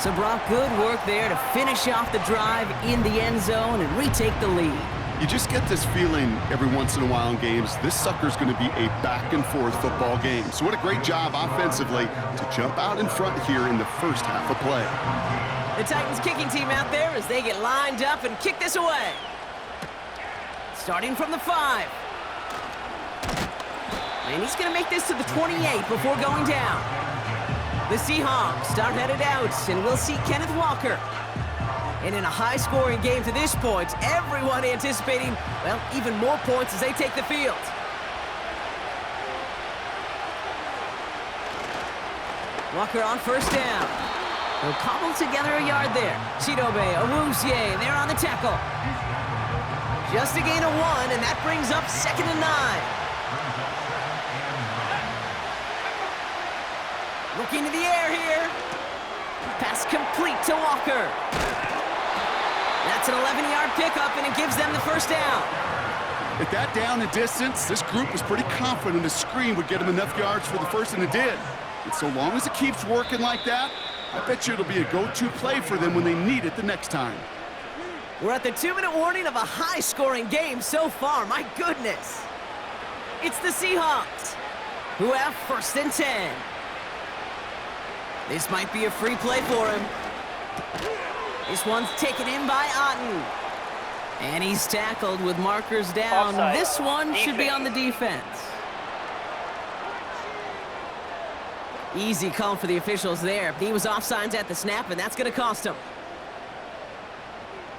So Brock, good work there to finish off the drive in the end zone and retake the lead. You just get this feeling every once in a while in games, this sucker's going to be a back-and-forth football game. So what a great job offensively to jump out in front here in the first half of play. The Titans kicking team out there as they get lined up and kick this away. Starting from the 5. And he's going to make this to the 28 before going down. The Seahawks are headed out, and we'll see Kenneth Walker. And in a high-scoring game to this point, everyone anticipating, well, even more points as they take the field. Walker on first down. They'll cobble together a yard there. Chidobe, Awuzie, they're on the tackle. Just a gain of 1, and that brings up 2nd and 9. Looking to the air here. Pass complete to Walker. That's an 11-yard pickup, and it gives them the first down. At that down and distance, this group was pretty confident a screen would get them enough yards for the first, and it did. And so long as it keeps working like that, I bet you it'll be a go-to play for them when they need it the next time. We're at the 2-minute warning of a high-scoring game so far. My goodness. It's the Seahawks, who have 1st and 10. This might be a free play for him. This one's taken in by Otten. And he's tackled with markers down. Offside. This one should be on the defense. Easy call for the officials there. He was offsides at the snap, and that's going to cost him.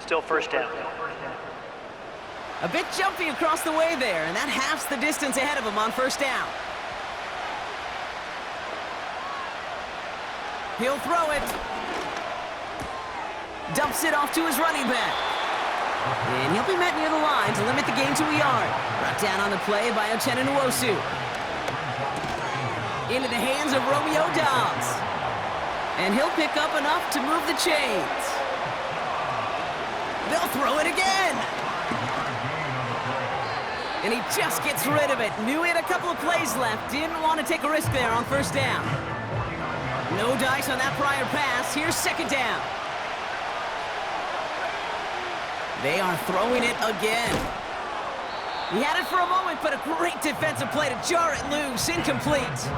Still first down. A bit jumpy across the way there, and that halves the distance ahead of him on first down. He'll throw it. Dumps it off to his running back. And he'll be met near the line to limit the gain to a yard. Brought down on the play by Uchenna Nwosu. Into the hands of Romeo Dobbs. And he'll pick up enough to move the chains. They'll throw it again. And he just gets rid of it. Knew he had a couple of plays left. Didn't want to take a risk there on first down. No dice on that prior pass. Here's 2nd down. They are throwing it again. He had it for a moment, but a great defensive play to jar it loose. Incomplete.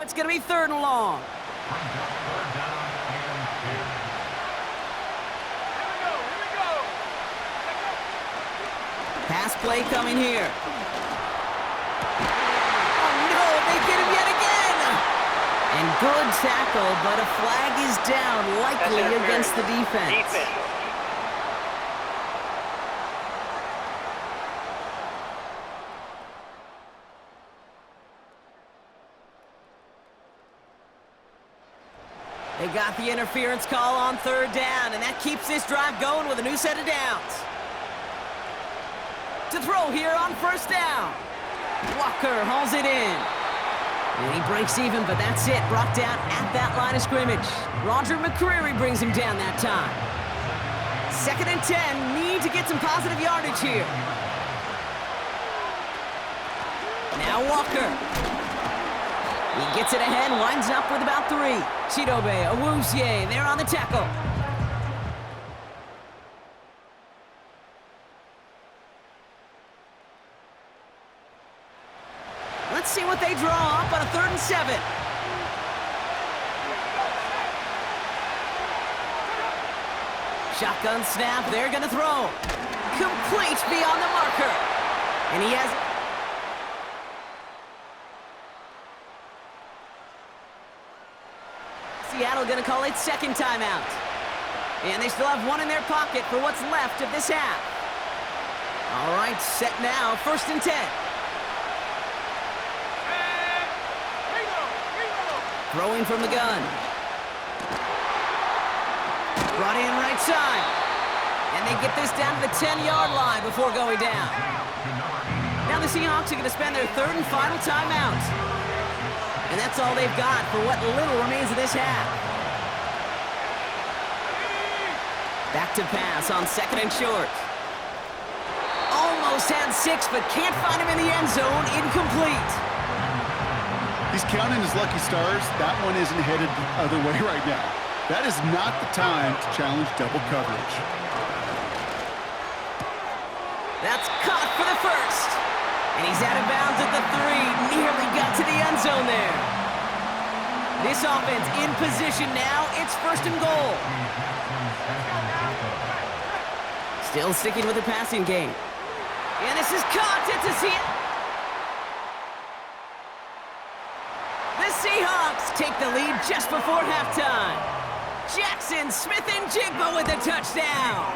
It's going to be 3rd and long. Pass play coming here. Oh, no, they get him yet again. And good tackle, but a flag is down, likely against the defense. They got the interference call on 3rd down, and that keeps this drive going with a new set of downs. To throw here on first down. Walker hauls it in. And he breaks even, but that's it. Brought down at that line of scrimmage. Roger McCreary brings him down that time. 2nd and 10. Need to get some positive yardage here. Now Walker. He gets it ahead, winds up with about 3. Chidobe, Awuzie, they're on the tackle. Let's see what they draw up on a 3rd and 7. Shotgun snap, they're gonna throw. Complete beyond the marker. And he has... Seattle gonna call its 2nd timeout. And they still have one in their pocket for what's left of this half. All right, set now, 1st and 10. Throwing from the gun. Brought in right side. And they get this down to the 10-yard line before going down. Now the Seahawks are going to spend their 3rd and final timeout. And that's all they've got for what little remains of this half. Back to pass on 2nd and short. Almost had 6, but can't find him in the end zone. Incomplete. He's counting his lucky stars. That one isn't headed the other way right now. That is not the time to challenge double coverage. That's caught for the 1st. And he's out of bounds at the 3. Nearly got to the end zone there. This offense in position now. It's 1st and goal. Still sticking with the passing game. And this is caught. It's a The Seahawks take the lead just before halftime. Jackson Smith-Njigba with a touchdown.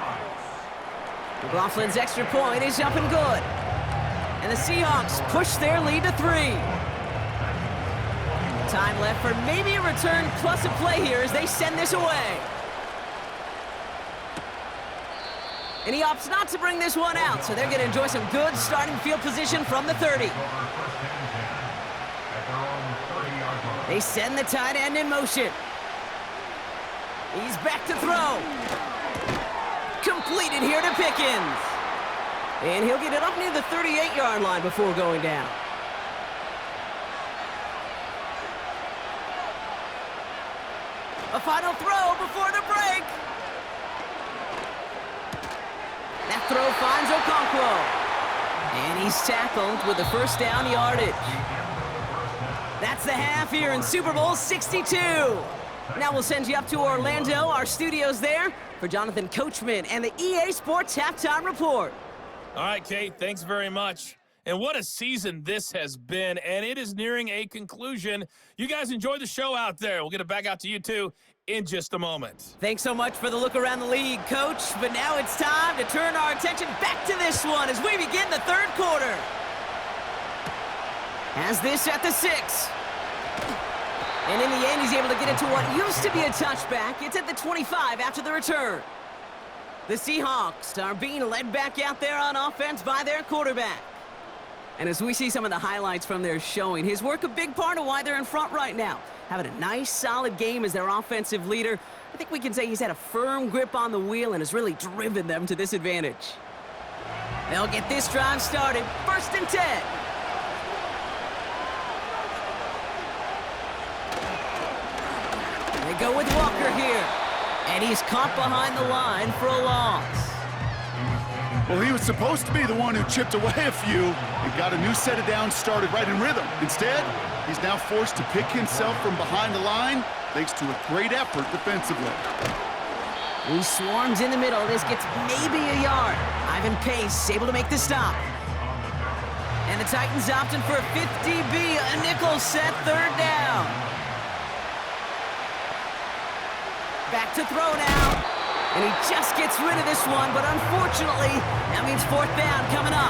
McLaughlin's extra point is up and good. And the Seahawks push their lead to 3. Time left for maybe a return plus a play here as they send this away. And he opts not to bring this one out, so they're going to enjoy some good starting field position from the 30. They send the tight end in motion. He's back to throw. Completed here to Pickens. And he'll get it up near the 38-yard line before going down. A final throw before the break. That throw finds Okonkwo. And he's tackled with the 1st down yardage. That's the half here in Super Bowl 62. Now we'll send you up to Orlando, our studios there, for Jonathan Coachman and the EA Sports Halftime Report. All right, Kate, thanks very much. And what a season this has been, and it is nearing a conclusion. You guys enjoy the show out there. We'll get it back out to you, too, in just a moment. Thanks so much for the look around the league, Coach. But now it's time to turn our attention back to this one as we begin the 3rd quarter. Has this at the 6. And in the end, he's able to get it to what used to be a touchback. It's at the 25 after the return. The Seahawks are being led back out there on offense by their quarterback. And as we see some of the highlights from their showing, his work a big part of why they're in front right now. Having a nice, solid game as their offensive leader. I think we can say he's had a firm grip on the wheel and has really driven them to this advantage. They'll get this drive started. 1st and 10. They go with Walker here. And he's caught behind the line for a loss. Well, he was supposed to be the one who chipped away a few and got a new set of downs started right in rhythm. Instead, he's now forced to pick himself from behind the line thanks to a great effort defensively. He swarms in the middle. This gets maybe a yard. Ivan Pace able to make the stop. And the Titans opting for a 50B, a nickel set, 3rd down. Back to throw now. And he just gets rid of this one, but unfortunately, that means 4th down coming up.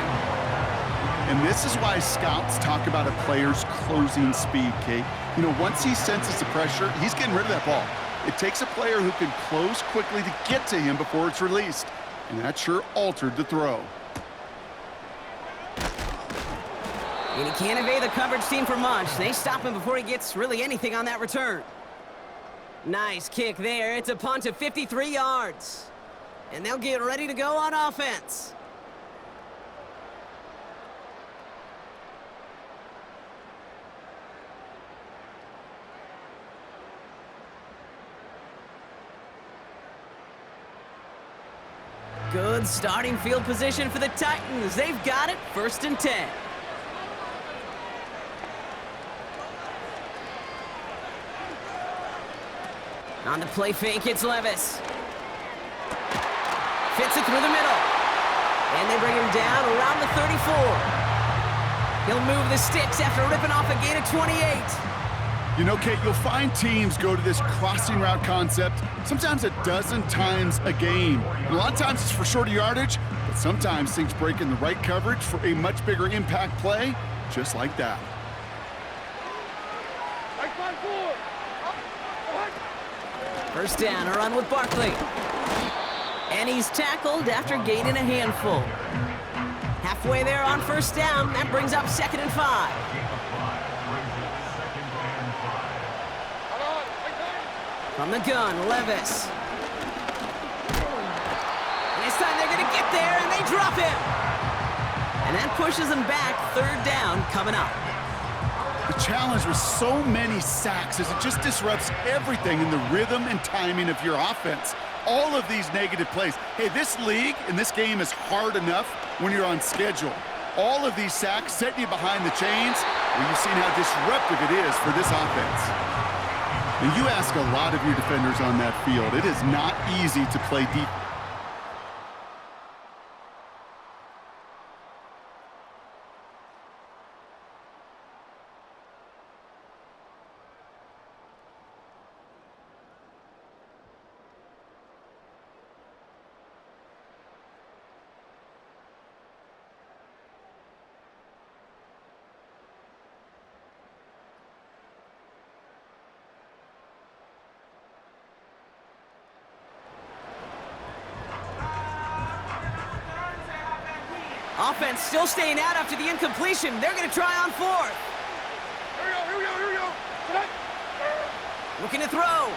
And this is why scouts talk about a player's closing speed, Kate. You know, once he senses the pressure, he's getting rid of that ball. It takes a player who can close quickly to get to him before it's released. And that sure altered the throw. And he can't evade the coverage team for much. They stop him before he gets really anything on that return. Nice kick there. It's a punt of 53 yards. And they'll get ready to go on offense. Good starting field position for the Titans. They've got it. 1st and 10. On the play fake, it's Levis. Fits it through the middle. And they bring him down around the 34. He'll move the sticks after ripping off a gain of 28. You know, Kate, you'll find teams go to this crossing route concept sometimes a dozen times a game. And a lot of times it's for shorter yardage, but sometimes things break in the right coverage for a much bigger impact play, just like that. First down, a run with Barkley. And he's tackled after gaining a handful. Halfway there on first down, that brings up 2nd and 5. From the gun, Levis. And this time they're going to get there, and they drop him. And that pushes them back. 3rd down coming up. The challenge with so many sacks is it just disrupts everything in the rhythm and timing of your offense. All of these negative plays. Hey, this league and this game is hard enough when you're on schedule. All of these sacks setting you behind the chains, well, you've seen how disruptive it is for this offense. Now, you ask a lot of your defenders on that field. It is not easy to play deep. Offense still staying out after the incompletion. They're going to try on 4th. Here we go. Looking to throw.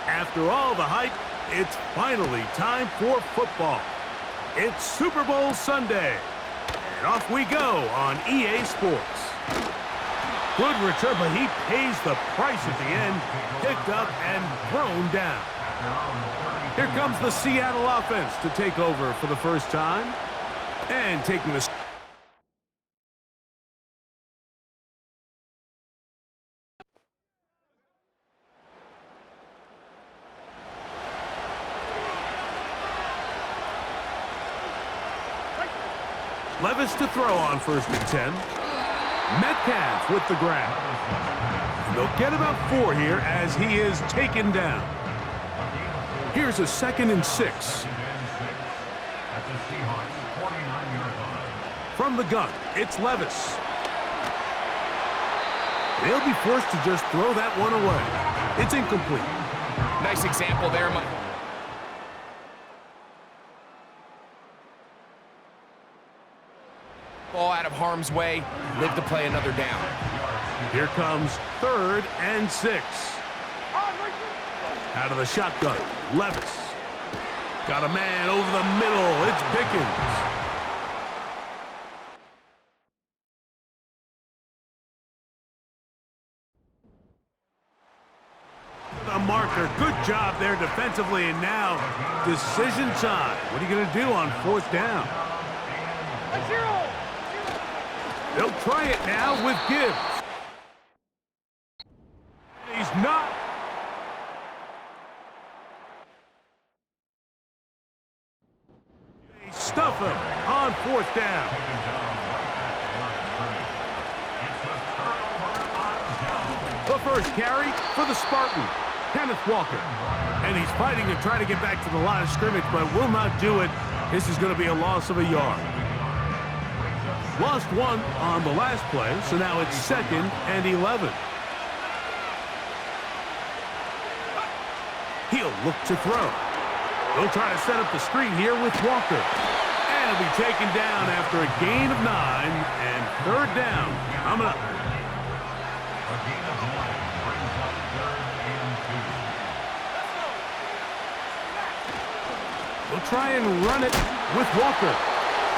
After all the hype, it's finally time for football. It's Super Bowl Sunday, and off we go on EA Sports. Good return, but he pays the price at the end, picked up and thrown down. Here comes the Seattle offense to take over for the first time, and taking the... Levis to throw on 1st and 10. Metcalf with the grab. They'll get about 4 here as he is taken down. Here's a 2nd and 6. From the gun, it's Levis. They'll be forced to just throw that one away. It's incomplete. Nice example there, Mike. Ball out of harm's way, live to play another down. Here comes 3rd and 6. Out of the shotgun, Levis. Got a man over the middle, it's Pickens. up there defensively, and now decision time. What are you going to do on 4th down? They'll try it now with Gibbs. He's not. They stuff him on 4th down. The first carry for the Spartan, Kenneth Walker. And he's fighting to try to get back to the line of scrimmage, but will not do it. This is going to be a loss of a yard. Lost 1 on the last play, so now it's 2nd and 11. He'll look to throw. He'll try to set up the screen here with Walker. And he'll be taken down after a gain of 9 and 3rd down coming up. We'll try and run it with Walker.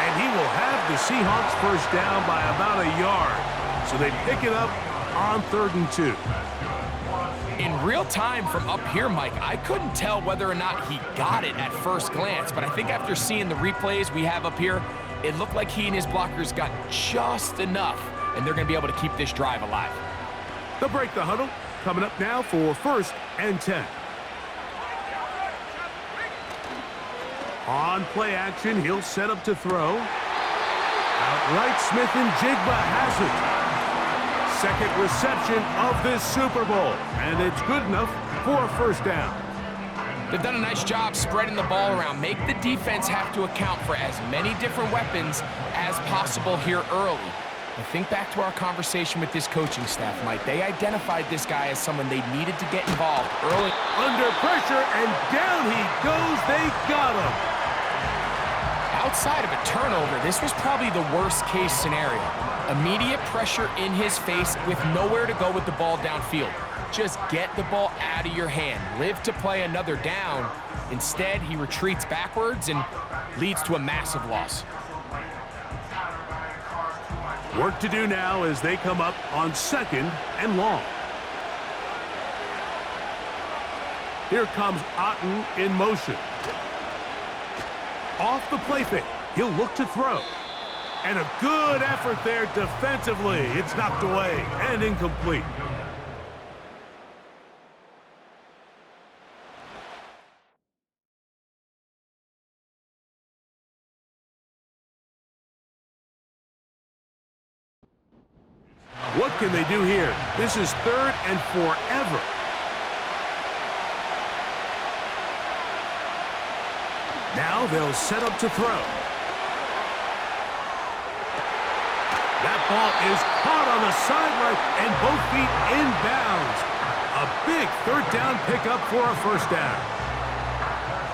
And he will have the Seahawks first down by about a yard. So they pick it up on 3rd and 2. In real time from up here, Mike, I couldn't tell whether or not he got it at first glance, but I think after seeing the replays we have up here, it looked like he and his blockers got just enough, and they're going to be able to keep this drive alive. They'll break the huddle. Coming up now for 1st and 10. On play action, he'll set up to throw. Outright Smith and Jigba has it. 2nd reception of this Super Bowl, and it's good enough for a 1st down. They've done a nice job spreading the ball around. Make the defense have to account for as many different weapons as possible here early. But think back to our conversation with this coaching staff, Mike. They identified this guy as someone they needed to get involved early. Under pressure, and down he goes. They got him. Outside of a turnover, this was probably the worst-case scenario. Immediate pressure in his face with nowhere to go with the ball downfield. Just get the ball out of your hand. Live to play another down. Instead, he retreats backwards and leads to a massive loss. Work to do now as they come up on 2nd and long. Here comes Otten in motion. Off the play fake, he'll look to throw. And a good effort there defensively. It's knocked away and incomplete. What can they do here? This is 3rd and forever. Now they'll set up to throw. That ball is caught on the sideline and both feet inbounds. A big 3rd down pickup for a 1st down.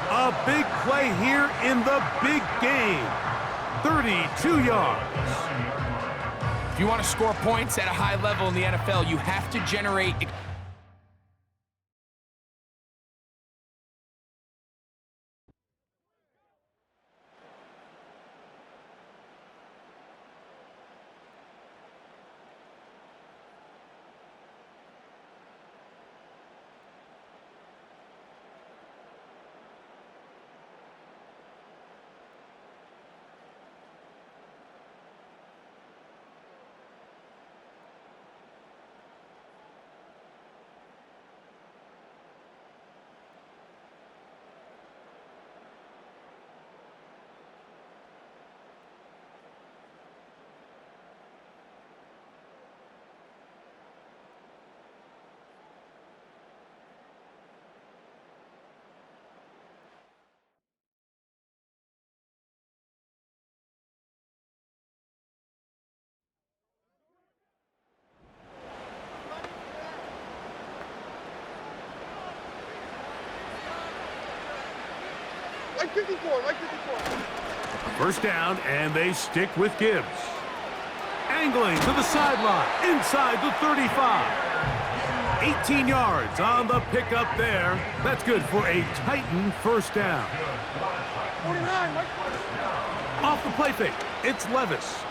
A big play here in the big game. 32 yards. If you want to score points at a high level in the NFL, you have to generate... Like 54, like 54. 1st down, and they stick with Gibbs. Angling to the sideline, inside the 35. 18 yards on the pickup there. That's good for a Titan 1st down. 49, Mike. Off the play fake, it's Levis.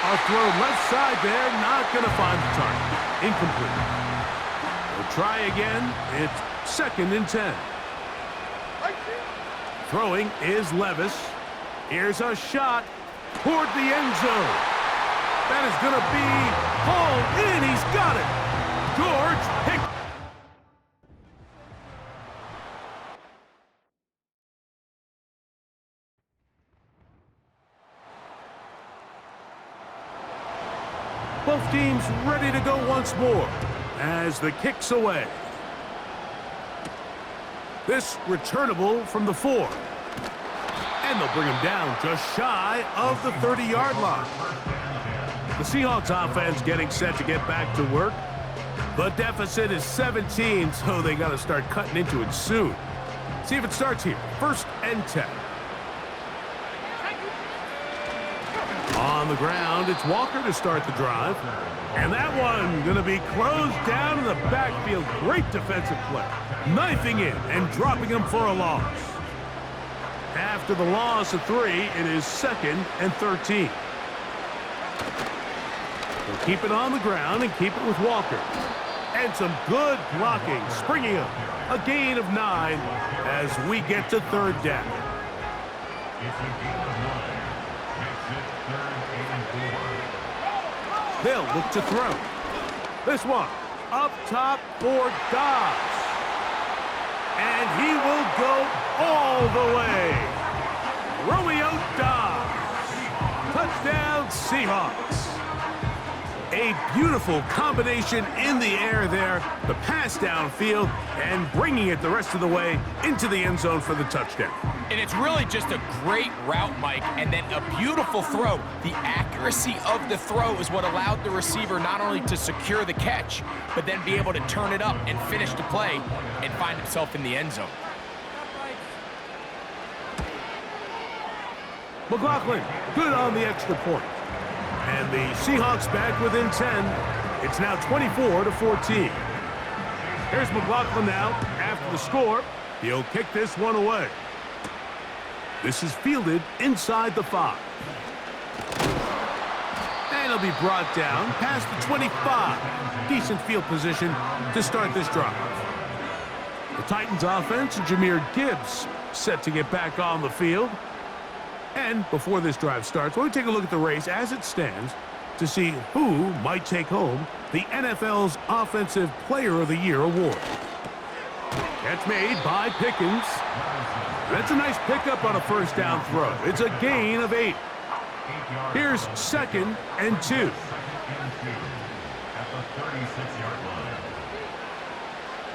A throw left side there, not going to find the target. Incomplete. We'll try again. It's 2nd and 10. Throwing is Levis. Here's a shot toward the end zone. That is going to be hauled in. He's got it. George Pickens. Both teams ready to go once more as the kick's away. This returnable from the 4. And they'll bring him down just shy of the 30-yard line. The Seahawks offense getting set to get back to work. The deficit is 17, so they got to start cutting into it soon. See if it starts here. 1st and 10. On the ground, it's Walker to start the drive. And that one going to be closed down in the backfield. Great defensive play. Knifing in and dropping him for a loss. After the loss of 3, it is 2nd and 13. They'll keep it on the ground and keep it with Walker. And some good blocking, springing up. A gain of 9 as we get to 3rd down. They'll look to throw. This one up top for Dobbs. And he will go all the way. Romeo Dobbs. Touchdown, Seahawks. A beautiful combination in the air there. The pass downfield and bringing it the rest of the way into the end zone for the touchdown. And it's really just a great route, Mike, and then a beautiful throw. The accuracy of the throw is what allowed the receiver not only to secure the catch, but then be able to turn it up and finish the play and find himself in the end zone. McLaughlin, good on the extra point. And the Seahawks back within 10. It's now 24-14. Here's McLaughlin now after the score. He'll kick this one away. This is fielded inside the 5. And it'll be brought down past the 25. Decent field position to start this drive. The Titans offense, Jahmyr Gibbs, set to get back on the field. And before this drive starts, we'll take a look at the race as it stands to see who might take home the NFL's Offensive Player of the Year award. Catch made by Pickens. That's a nice pickup on a 1st down throw. It's a gain of 8. Here's 2nd and 2.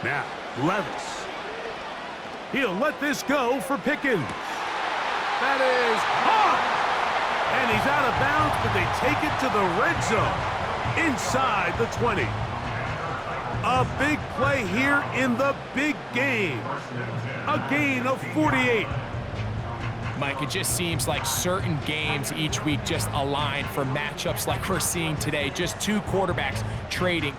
Now, Levis. He'll let this go for Pickens. That is caught! And he's out of bounds, but they take it to the red zone inside the 20. A big play here in the big game. A gain of 48. Mike, it just seems like certain games each week just align for matchups like we're seeing today. Just 2 quarterbacks trading.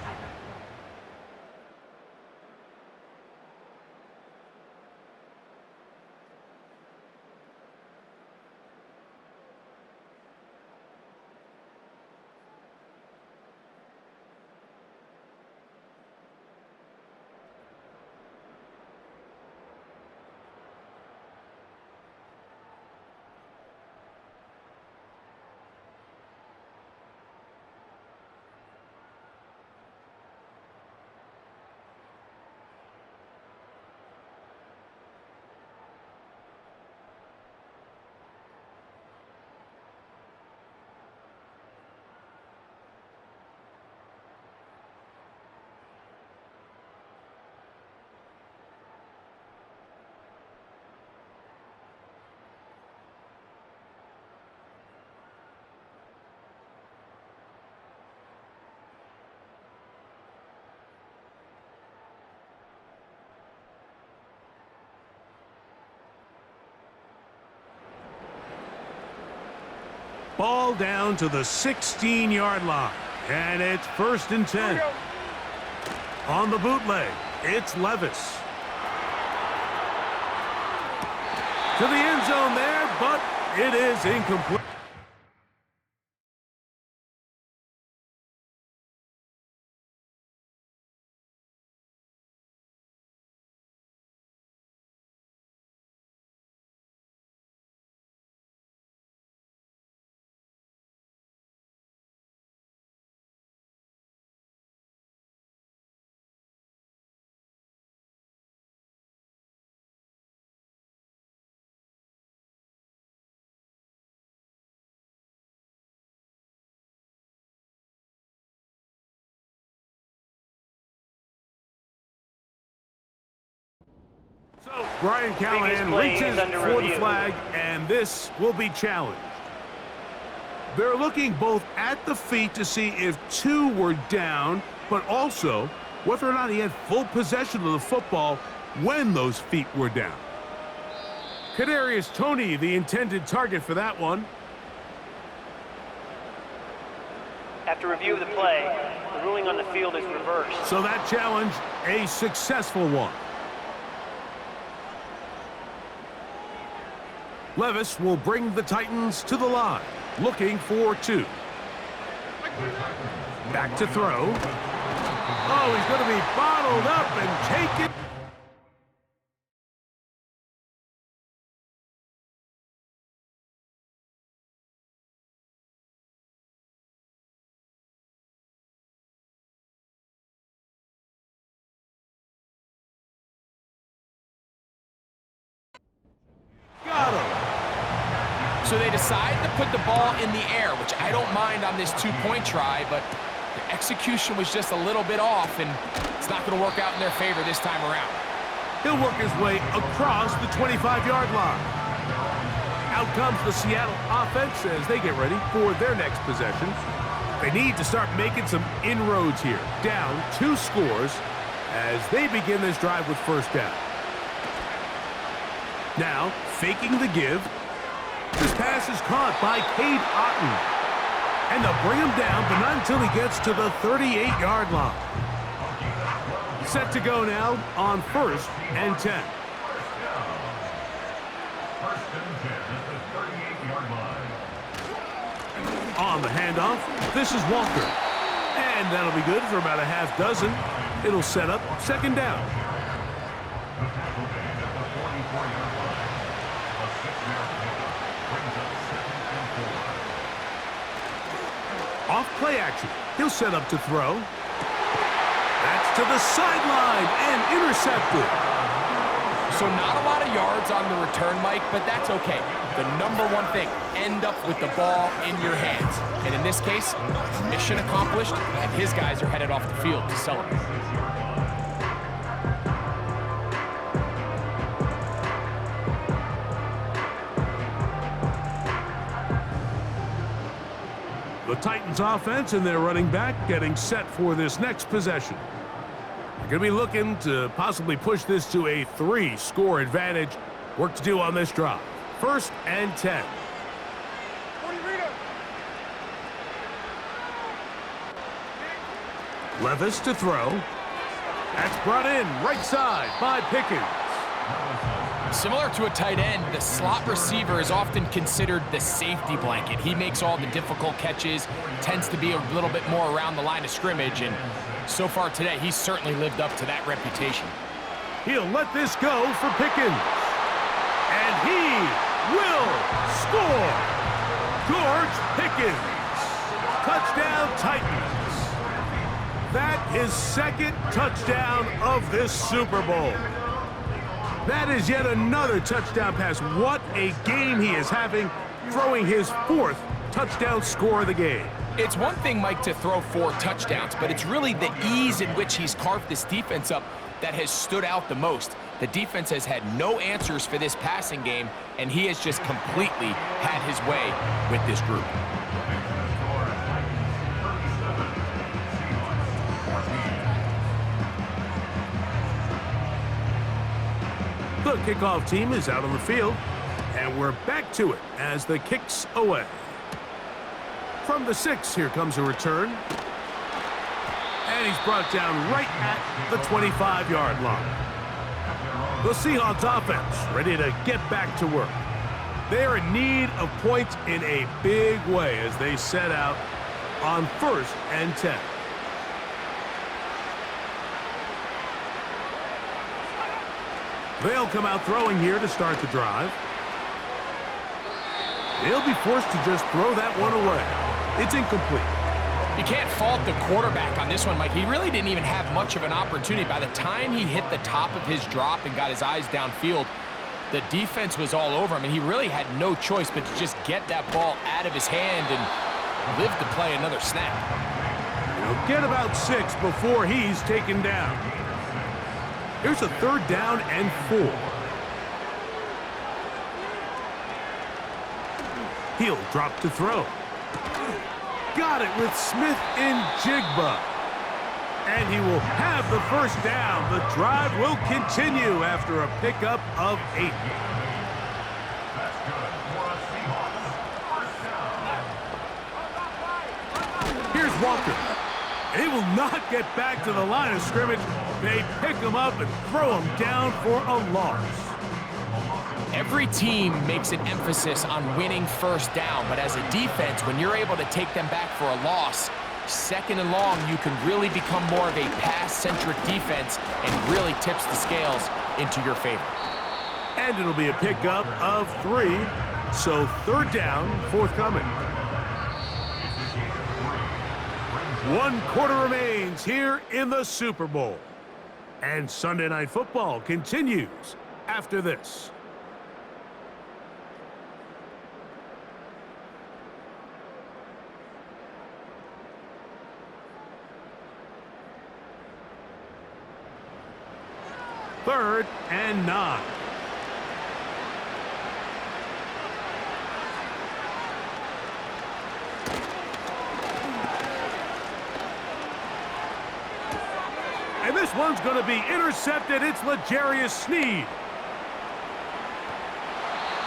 Ball down to the 16-yard line. And it's 1st and 10. On the bootleg, it's Levis. To the end zone there, but it is incomplete. So Brian Callahan reaches for the flag, and this will be challenged. They're looking both at the feet to see if two were down, but also whether or not he had full possession of the football when those feet were down. Kadarius Toney, the intended target for that one. After review of the play, the ruling on the field is reversed. So that challenge, a successful one. Levis will bring the Titans to the line, looking for two. Back to throw. Oh, he's going to be bottled up and taken. Got him. So they decide to put the ball in the air, which I don't mind on this two-point try, but the execution was just a little bit off, and it's not going to work out in their favor this time around. He'll work his way across the 25-yard line. Out comes the Seattle offense as they get ready for their next possession. They need to start making some inroads here. Down 2 scores as they begin this drive with first down. Now, faking the give. This pass is caught by Cade Otton. And they'll bring him down, but not until he gets to the 38-yard line. Set to go now on 1st and 10. On the handoff, this is Walker. And that'll be good for about a half dozen. It'll set up second down. Off play action. He'll set up to throw. That's to the sideline and intercepted. So not a lot of yards on the return, Mike, but that's okay. The number one thing, end up with the ball in your hands. And in this case, mission accomplished, and his guys are headed off the field to celebrate. The Titans offense and their running back getting set for this next possession. They're going to be looking to possibly push this to a 3-score advantage. Work to do on this drive. 1st and 10. Levis to throw. That's brought in right side by Pickens. Similar to a tight end, the slot receiver is often considered the safety blanket. He makes all the difficult catches, tends to be a little bit more around the line of scrimmage, and so far today, he's certainly lived up to that reputation. He'll let this go for Pickens. And he will score. George Pickens. Touchdown Titans. That is 2nd touchdown of this Super Bowl. That is yet another touchdown pass. What a game he is having, throwing his 4th touchdown score of the game. It's one thing, Mike, to throw 4 touchdowns, but it's really the ease in which he's carved this defense up that has stood out the most. The defense has had no answers for this passing game, and he has just completely had his way with this group. The kickoff team is out on the field, and we're back to it as the kick's away. From the 6, here comes a return. And he's brought down right at the 25-yard line. The Seahawks offense ready to get back to work. They are in need of points in a big way as they set out on 1st and 10. They'll come out throwing here to start the drive. They'll be forced to just throw that one away. It's incomplete. You can't fault the quarterback on this one, Mike. He really didn't even have much of an opportunity. By the time he hit the top of his drop and got his eyes downfield, the defense was all over him, and he really had no choice but to just get that ball out of his hand and live to play another snap. He'll get about 6 before he's taken down. Here's a 3rd down and 4. He'll drop to throw. Got it with Smith and Jigba. And he will have the first down. The drive will continue after a pickup of 8. Here's Walker. And he will not get back to the line of scrimmage. They pick him up and throw him down for a loss. Every team makes an emphasis on winning first down, but as a defense, when you're able to take them back for a loss, second and long, you can really become more of a pass-centric defense and really tips the scales into your favor. And it'll be a pickup of 3, so third down forthcoming. 1 quarter remains here in the Super Bowl. And Sunday Night Football continues after this. Third and 9. And this one's going to be intercepted. It's L'Jarius Sneed.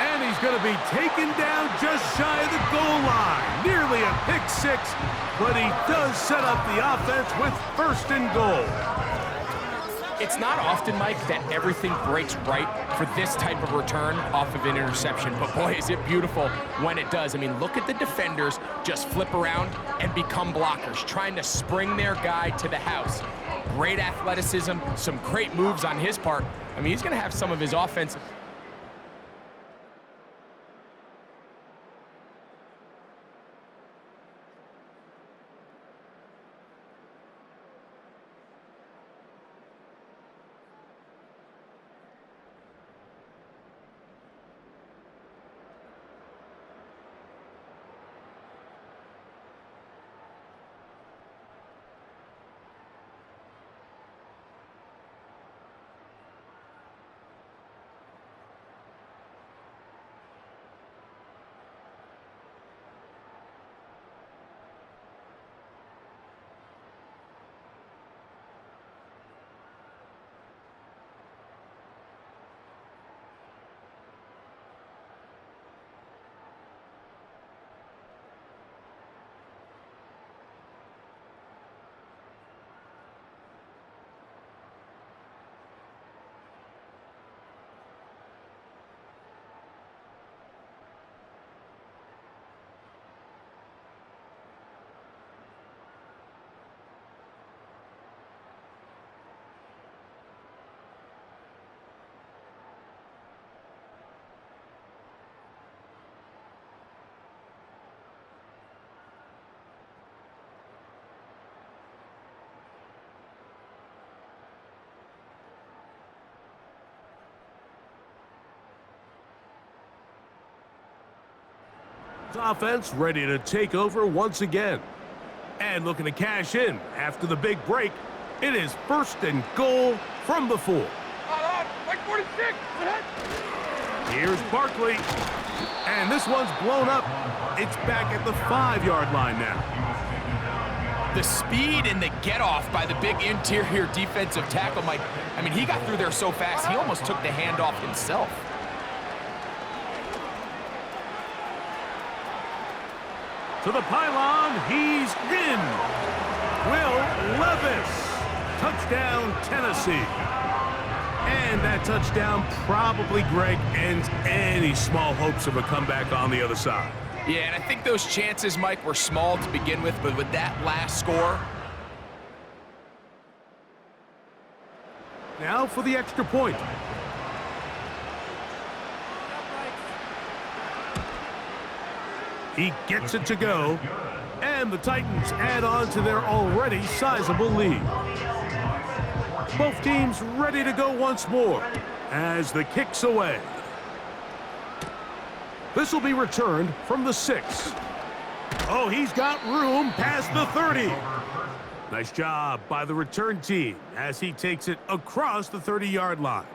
And he's going to be taken down just shy of the goal line. Nearly a pick 6, but he does set up the offense with first and goal. It's not often, Mike, that everything breaks right for this type of return off of an interception, but boy, is it beautiful when it does. I mean, look at the defenders just flip around and become blockers, trying to spring their guy to the house. Great athleticism, some great moves on his part. I mean, he's going to have some of his offensive... Offense ready to take over once again. And looking to cash in after the big break. It is first and goal from the 4. Like 46. Here's Barkley. And this one's blown up. It's back at the 5-yard line now. The speed and the get-off by the big interior defensive tackle, Mike. I mean, he got through there so fast, he almost took the handoff himself. To the pylon, he's in. Will Levis. Touchdown, Tennessee. And that touchdown probably, Greg, ends any small hopes of a comeback on the other side. Yeah, and I think those chances, Mike, were small to begin with, but with that last score... Now for the extra point. He gets it to go, and the Titans add on to their already sizable lead. Both teams ready to go once more as the kick's away. This will be returned from the 6. Oh, he's got room past the 30. Nice job by the return team as he takes it across the 30-yard line.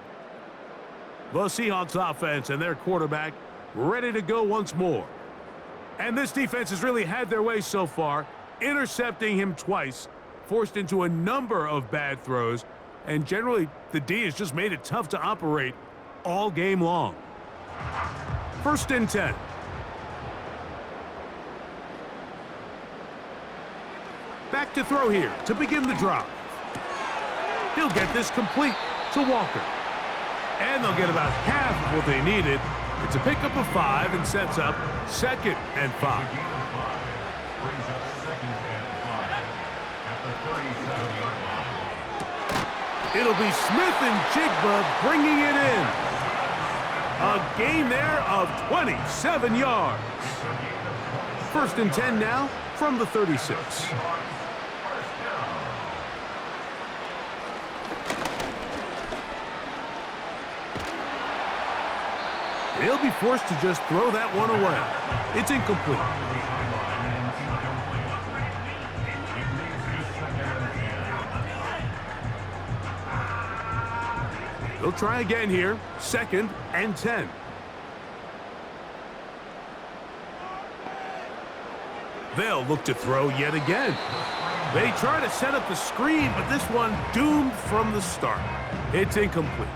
The Seahawks offense and their quarterback ready to go once more. And this defense has really had their way so far, intercepting him twice, forced into a number of bad throws, and generally the D has just made it tough to operate all game long. 1st and 10. Back to throw here to begin the drive. He'll get this complete to Walker. And they'll get about half of what they needed. It's a pickup of 5 and sets up 2nd and 5. It'll be Smith and Jigba bringing it in. A gain there of 27 yards. 1st and 10 now from the 36. They'll be forced to just throw that one away. It's incomplete. They'll try again here. 2nd and 10. They'll look to throw yet again. They try to set up the screen, but this one doomed from the start. It's incomplete.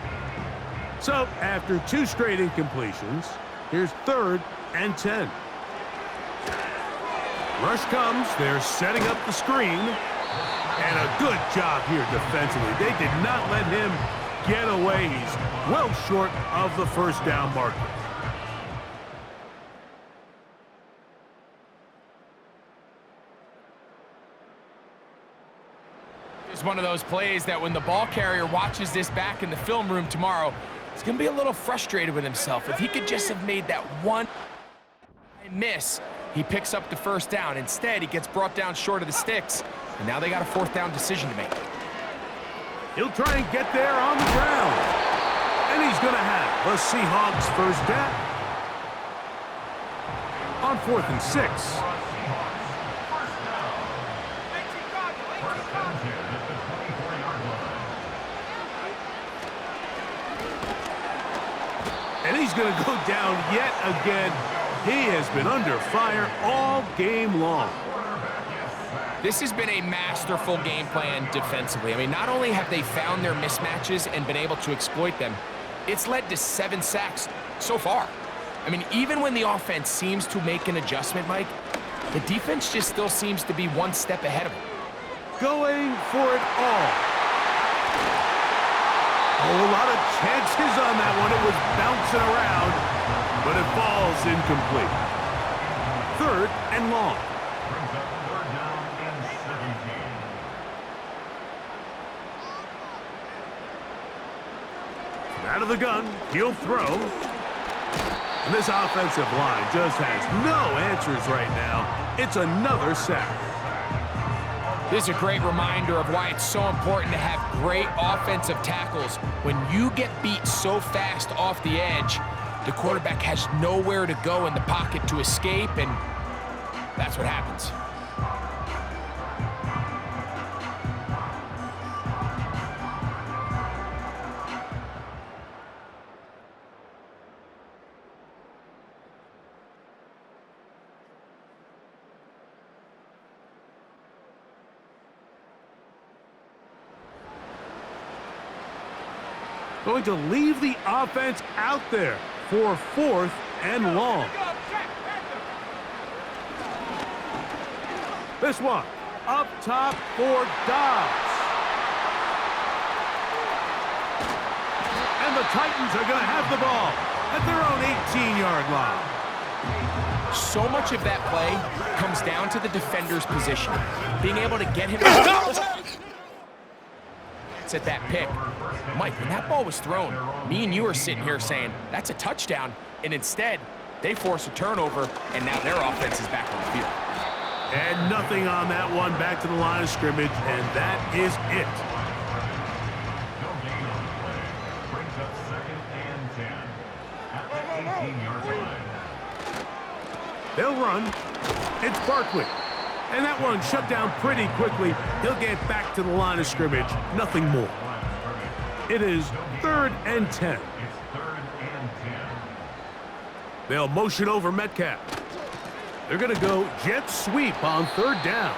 So, after 2 straight incompletions, here's 3rd and 10. Rush comes. They're setting up the screen. And a good job here defensively. They did not let him get away. He's well short of the 1st down marker. It's one of those plays that when the ball carrier watches this back in the film room tomorrow, he's going to be a little frustrated with himself. If he could just have made that one miss, he picks up the 1st down. Instead, he gets brought down short of the sticks, and now they got a 4th down decision to make. He'll try and get there on the ground. And he's going to have the Seahawks 1st down. On 4th and 6. And he's going to go down yet again. He has been under fire all game long. This has been a masterful game plan defensively. I mean, not only have they found their mismatches and been able to exploit them, it's led to 7 sacks so far. I mean, even when the offense seems to make an adjustment, Mike, the defense just still seems to be one step ahead of them. Going for it all. A lot of chances on that one. It was bouncing around, but it falls incomplete. 3rd and long. Out of the gun, he'll throw. And this offensive line just has no answers right now. It's another sack. This is a great reminder of why it's so important to have great offensive tackles. When you get beat so fast off the edge, the quarterback has nowhere to go in the pocket to escape, and that's what happens. Going to leave the offense out there for 4th and long. This one up top for Dobbs. And the Titans are going to have the ball at their own 18-yard line. So much of that play comes down to the defender's position, being able to get him at that pick. Mike, when that ball was thrown, me and you are sitting here saying, that's a touchdown, and instead, they force a turnover, and now their offense is back on the field. And nothing on that one, back to the line of scrimmage, and that is it. They'll run. It's Barkley. And that one shut down pretty quickly. He'll get back to the line of scrimmage. Nothing more. It is 3rd and 10. They'll motion over Metcalf. They're going to go jet sweep on third down.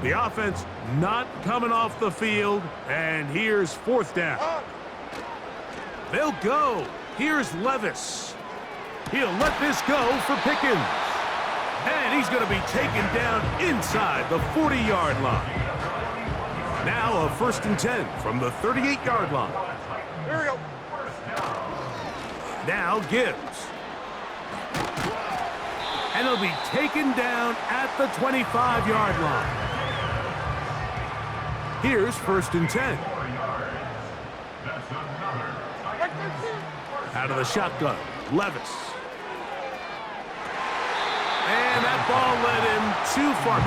The offense not coming off the field, and here's fourth down. They'll go. Here's Levis. He'll let this go for Pickens. And he's going to be taken down inside the 40-yard line. Now a 1st and 10 from the 38-yard line. Here we go. Now Gibbs. And he'll be taken down at the 25-yard line. Here's 1st and 10. Out of the shotgun, Levis. And that ball led him too far.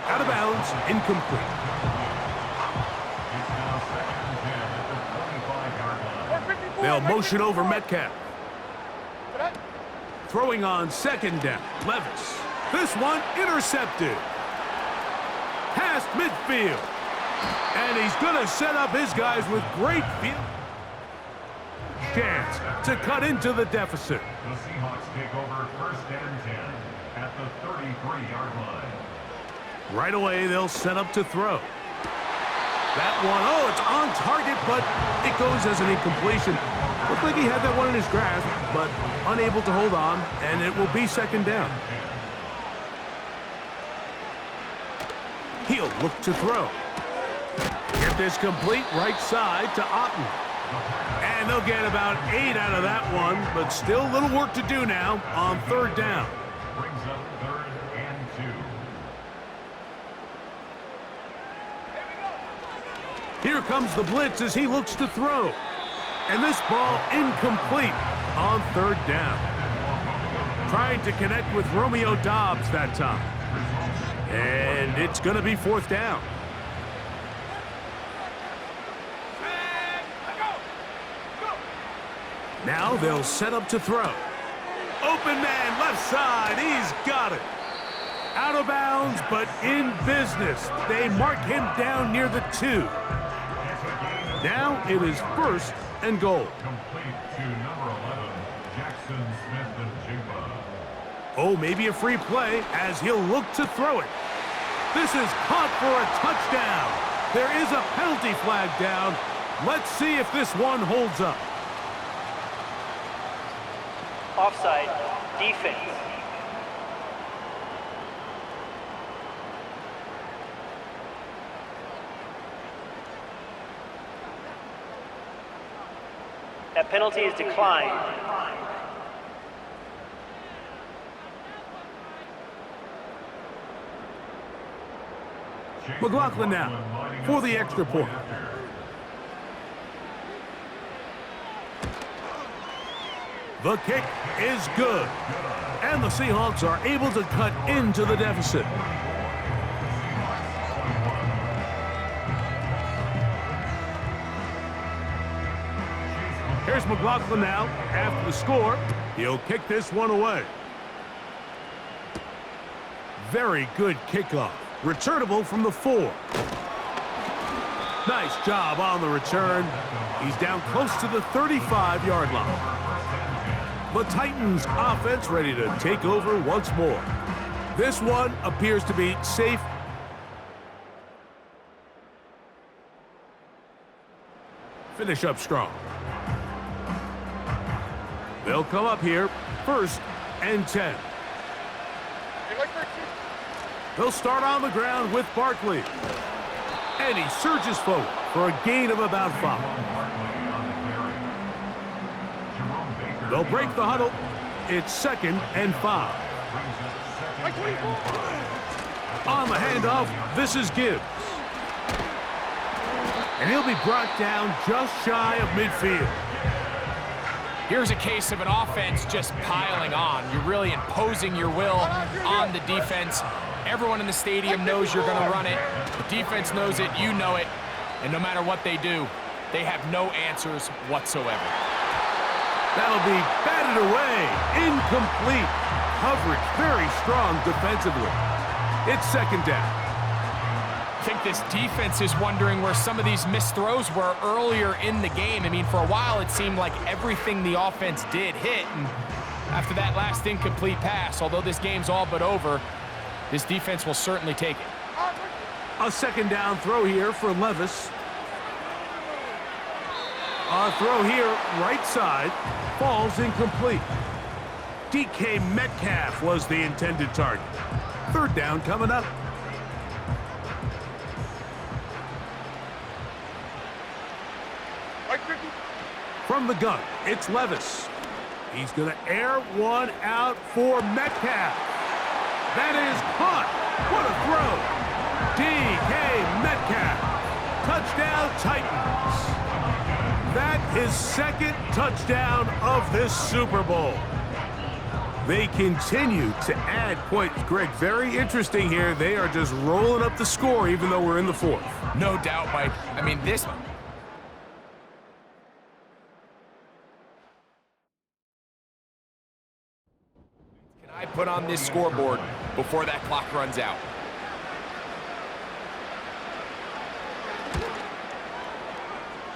Out of bounds, incomplete. They'll motion over Metcalf. Throwing on 2nd down, Levis. This one intercepted. Past midfield. And he's going to set up his guys with great field. Chance to cut into the deficit. The Seahawks take over 1st and 10 at the 33-yard line. Right away, they'll set up to throw. That one, oh, it's on target, but it goes as an incompletion. Looked like he had that one in his grasp, but unable to hold on, and it will be 2nd down. He'll look to throw. Get this complete right side to Otten. And they'll get about 8 out of that one, but still a little work to do now on 3rd down. Brings up 3rd and 2. Here comes the blitz as he looks to throw. And this ball incomplete on 3rd down. Trying to connect with Romeo Doubs that time. And it's going to be 4th down. Now they'll set up to throw. Open man, left side, he's got it. Out of bounds, but in business. They mark him down near the 2. Now it is 1st and goal. Complete to number 11, Jackson Smith-Njigba. Oh, maybe a free play as he'll look to throw it. This is caught for a touchdown. There is a penalty flag down. Let's see if this one holds up. Offside, defense. That penalty is declined. McLaughlin now for the extra point. The kick is good. And the Seahawks are able to cut into the deficit. Here's McLaughlin now. After the score, he'll kick this one away. Very good kickoff. Returnable from the 4. Nice job on the return. He's down close to the 35-yard line. The Titans offense ready to take over once more. This one appears to be safe. Finish up strong. They'll come up here, 1st and 10. They'll start on the ground with Barkley. And he surges forward for a gain of about 5. They'll break the huddle. It's 2nd and 5. On the handoff, this is Gibbs. And he'll be brought down just shy of midfield. Here's a case of an offense just piling on. You're really imposing your will on the defense. Everyone in the stadium knows you're going to run it. The defense knows it, you know it. And no matter what they do, they have no answers whatsoever. That'll be batted away. Incomplete. Coverage very strong defensively. It's second down. I think this defense is wondering where some of these missed throws were earlier in the game. I mean, for a while, it seemed like everything the offense did hit. And after that last incomplete pass, although this game's all but over, this defense will certainly take it. A second down throw here for Levis. A throw here, right side, falls incomplete. DK Metcalf was the intended target. Third down coming up. From the gun, it's Levis. He's going to air one out for Metcalf. That is caught. What a throw. DK Metcalf. Touchdown Titans. That is second touchdown of this Super Bowl. They continue to add points. Greg, very interesting here. They are just rolling up the score even though we're in the fourth. No doubt, Mike. I mean, this... Can I put on this scoreboard before that clock runs out?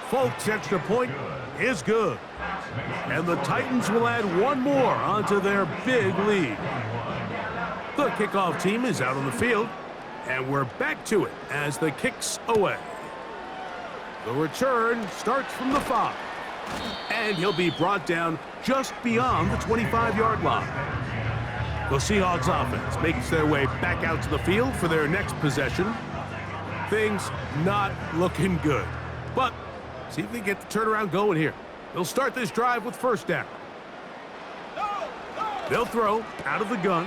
Folks, extra point is good. And the Titans will add one more onto their big lead. The kickoff team is out on the field, and we're back to it as the kick's away. The return starts from the 5, and he'll be brought down just beyond the 25-yard line. The Seahawks offense makes their way back out to the field for their next possession. Things not looking good, but see if they get the turnaround going here. They'll start this drive with first down. They'll throw out of the gun.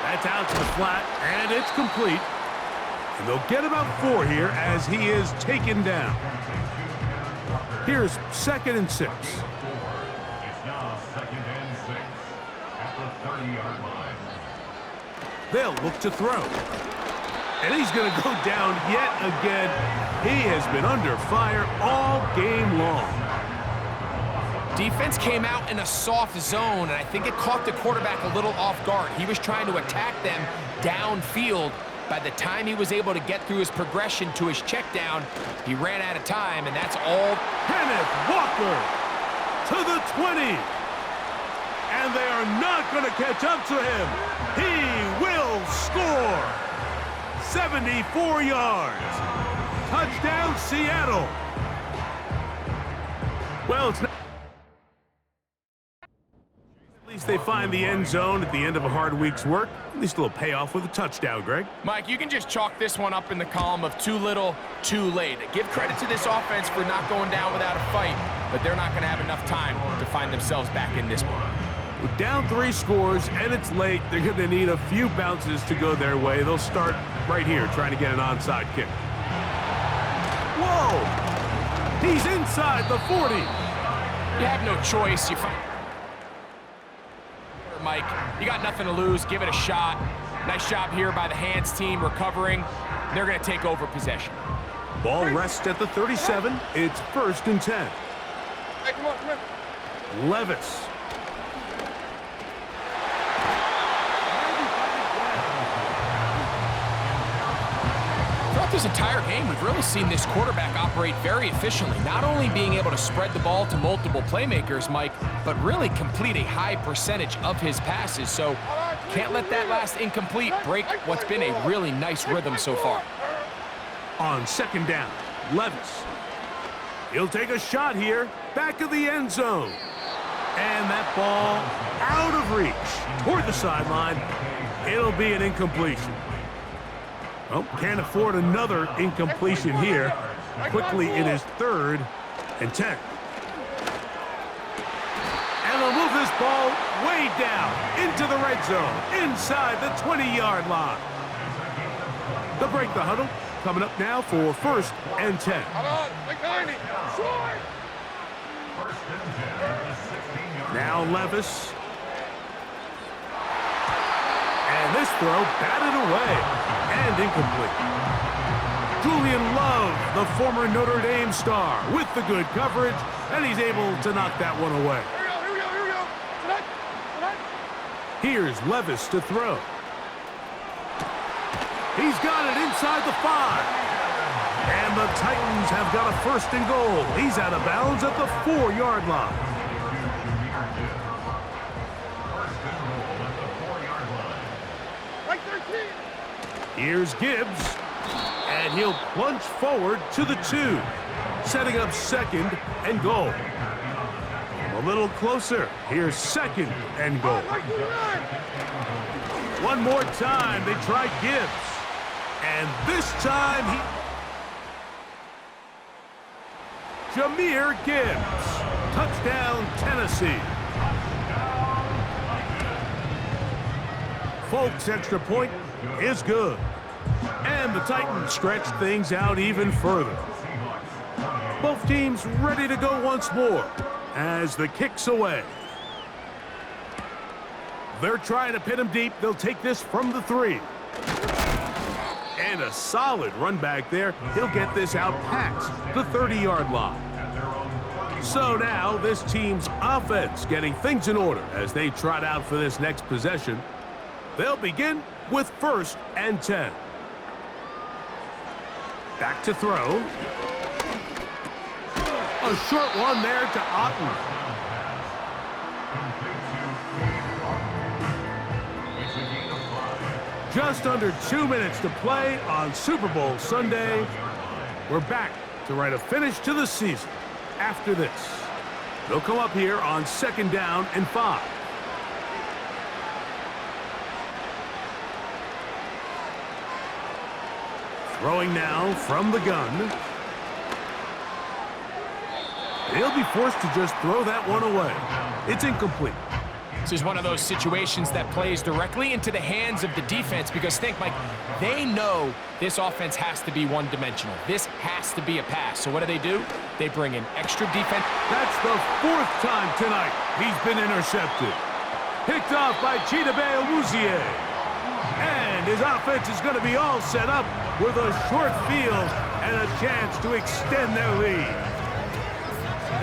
That's out to the flat, and it's complete. And they'll get about 4 here as he is taken down. Here's 2nd and 6. It's now 2nd and 6 at the 30-yard line. They'll look to throw. And he's going to go down yet again. He has been under fire all game long. Defense came out in a soft zone, and I think it caught the quarterback a little off guard. He was trying to attack them downfield. By the time he was able to get through his progression to his check down, he ran out of time, and that's all. Kenneth Walker to the 20. And they are not going to catch up to him. He will score. 74 yards. Touchdown, Seattle. Well, it's not. At least they find the end zone at the end of a hard week's work. At least a little payoff with a touchdown, Greg. Mike, you can just chalk this one up in the column of too little, too late. Give credit to this offense for not going down without a fight, but they're not going to have enough time to find themselves back in this one. With down 3 scores and it's late, they're going to need a few bounces to go their way. They'll start right here trying to get an onside kick. Whoa! He's inside the 40. You have no choice. You find Mike, you got nothing to lose. Give it a shot. Nice job here by the hands team recovering. They're going to take over possession. Ball rests at the 37. It's 1st and 10. Hey, come on. Levis. Throughout this entire game, we've really seen this quarterback operate very efficiently, not only being able to spread the ball to multiple playmakers, Mike, but really complete a high percentage of his passes. So can't let that last incomplete break what's been a really nice rhythm so far. On 2nd down, Levis. He'll take a shot here, back of the end zone. And that ball out of reach toward the sideline. It'll be an incompletion. Oh, can't afford another incompletion here. Quickly, it is 3rd and 10. And they'll move this ball way down into the red zone, inside the 20-yard line. They'll break the huddle. Coming up now for 1st and 10. Now Levis. And This throw batted away and incomplete. Julian Love, the former Notre Dame star, with the good coverage, and he's able to knock that one away. Here we go. Tonight. Here's Levis to throw. He's got it inside the 5. And the Titans have got a 1st and goal. He's out of bounds at the 4-yard line. Right 13. Here's Gibbs. And he'll plunge forward to the 2, setting up 2nd and goal. A little closer. Here's 2nd and goal. One more time, they try Gibbs. And this time Jahmyr Gibbs. Touchdown, Tennessee. Folks' extra point is good. And the Titans stretch things out even further. Both teams ready to go once more as the kick's away. They're trying to pin him deep. They'll take this from the 3. And a solid run back there. He'll get this out past the 30-yard line. So now this team's offense getting things in order as they trot out for this next possession. They'll begin with 1st and 10. Back to throw. A short one there to Otten. Just under 2 minutes to play on Super Bowl Sunday. We're back to write a finish to the season after this. They'll come up here on 2nd down and 5. Throwing now from the gun. He'll be forced to just throw that one away. It's incomplete. This is one of those situations that plays directly into the hands of the defense because think, Mike, they know this offense has to be one-dimensional. This has to be a pass. So what do? They bring in extra defense. That's the 4th time tonight he's been intercepted. Picked off by Chidobe Awuzie. And his offense is going to be all set up with a short field and a chance to extend their lead.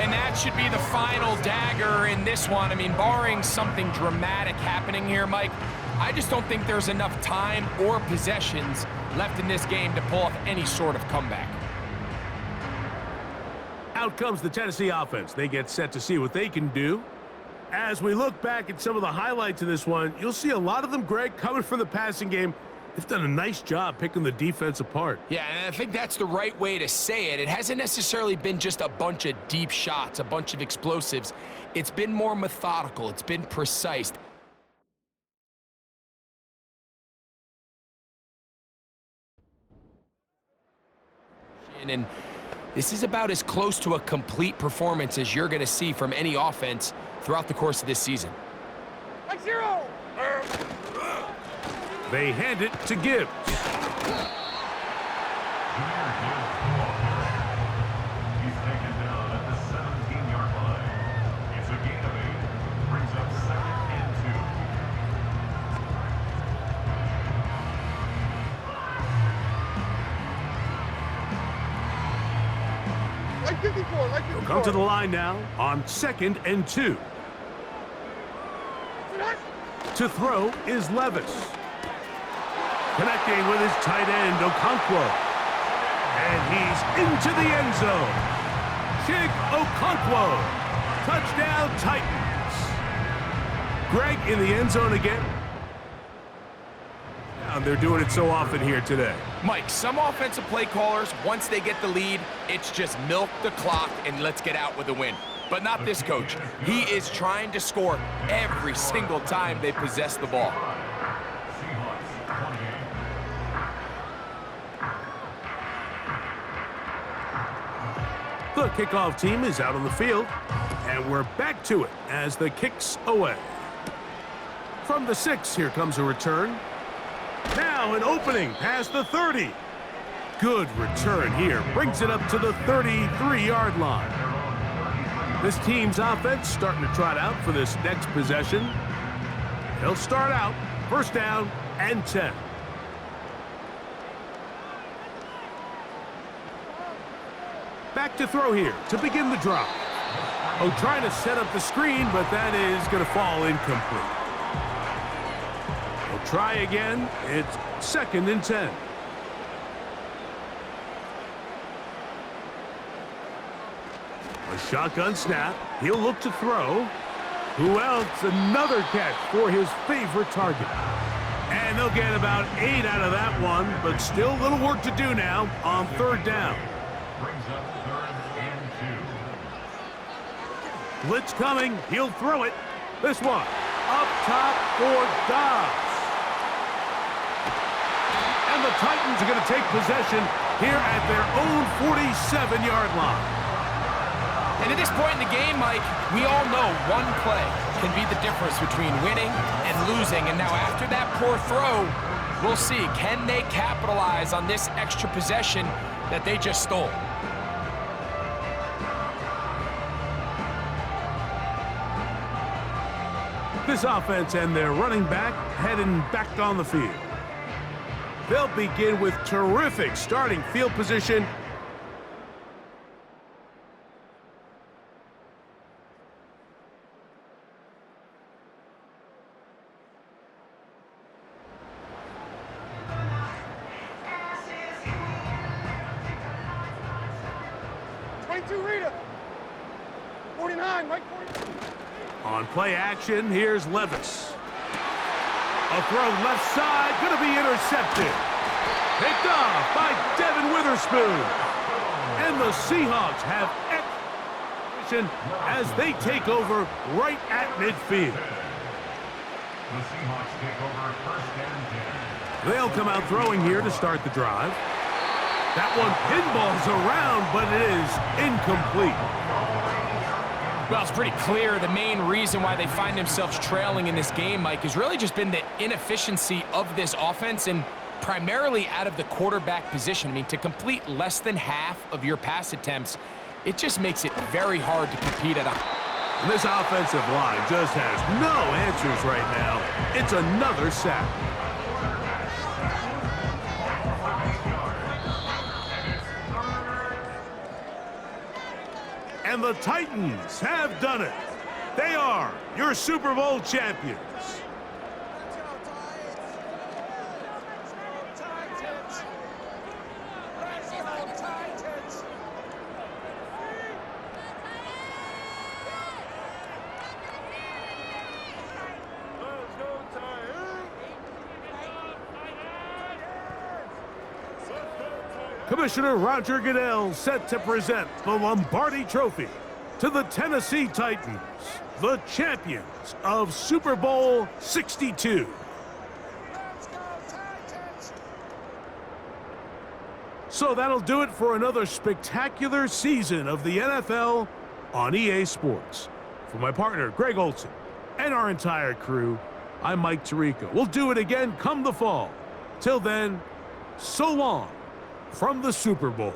And that should be the final dagger in this one. I mean, barring something dramatic happening here, Mike, I just don't think there's enough time or possessions left in this game to pull off any sort of comeback. Out comes the Tennessee offense. They get set to see what they can do. As we look back at some of the highlights of this one, you'll see a lot of them, Greg, coming from the passing game. They've done a nice job picking the defense apart. Yeah, and I think that's the right way to say it. It hasn't necessarily been just a bunch of deep shots, a bunch of explosives. It's been more methodical. It's been precise. And this is about as close to a complete performance as you're going to see from any offense throughout the course of this season. Like 0. They hand it to Gibbs. He's taken down at the 17-yard line. It's a gain of 8. Brings up 2nd and 2. Like 54. Like 54. They'll come to the line now on 2nd and 2. To throw is Levis. Connecting with his tight end, Okonkwo. And he's into the end zone. Chig Okonkwo. Touchdown, Titans. Greg in the end zone again. And they're doing it so often here today. Mike, some offensive play callers, once they get the lead, it's just milk the clock and let's get out with a win. But not this coach. He is trying to score every single time they possess the ball. The kickoff team is out on the field, and we're back to it as the kick's away. From the 6, here comes a return. Now an opening past the 30. Good return here. Brings it up to the 33-yard line. This team's offense starting to trot out for this next possession. They'll start out 1st down and 10. Back to throw here to begin the drive. Oh, trying to set up the screen, but that is going to fall incomplete. We'll try again. It's 2nd and 10. A shotgun snap. He'll look to throw. Who else? Another catch for his favorite target. And they'll get about 8 out of that one, but still a little work to do now on 3rd down. Brings up 3rd and 2. Blitz coming. He'll throw it. This one up top for Dobbs. And the Titans are going to take possession here at their own 47-yard line. And at this point in the game, Mike, we all know one play can be the difference between winning and losing. And now after that poor throw, we'll see, can they capitalize on this extra possession that they just stole? This offense and their running back heading back on the field. They'll begin with terrific starting field position. Rita. 49, Mike 49. On play action, here's Levis. A throw left side, going to be intercepted. Picked off by Devin Witherspoon. And the Seahawks have excellent as they take over right at midfield. The Seahawks take over 1st and 10. They'll come out throwing here to start the drive. That one pinballs around, but it is incomplete. Well, it's pretty clear the main reason why they find themselves trailing in this game, Mike, has really just been the inefficiency of this offense and primarily out of the quarterback position. I mean, to complete less than half of your pass attempts, it just makes it very hard to compete at a... This offensive line just has no answers right now. It's another sack. And the Titans have done it. They are your Super Bowl champions. Commissioner Roger Goodell set to present the Lombardi Trophy to the Tennessee Titans, the champions of Super Bowl 62. So that'll do it for another spectacular season of the NFL on EA Sports. For my partner, Greg Olson, and our entire crew, I'm Mike Tirico. We'll do it again come the fall. Till then, so long from the Super Bowl.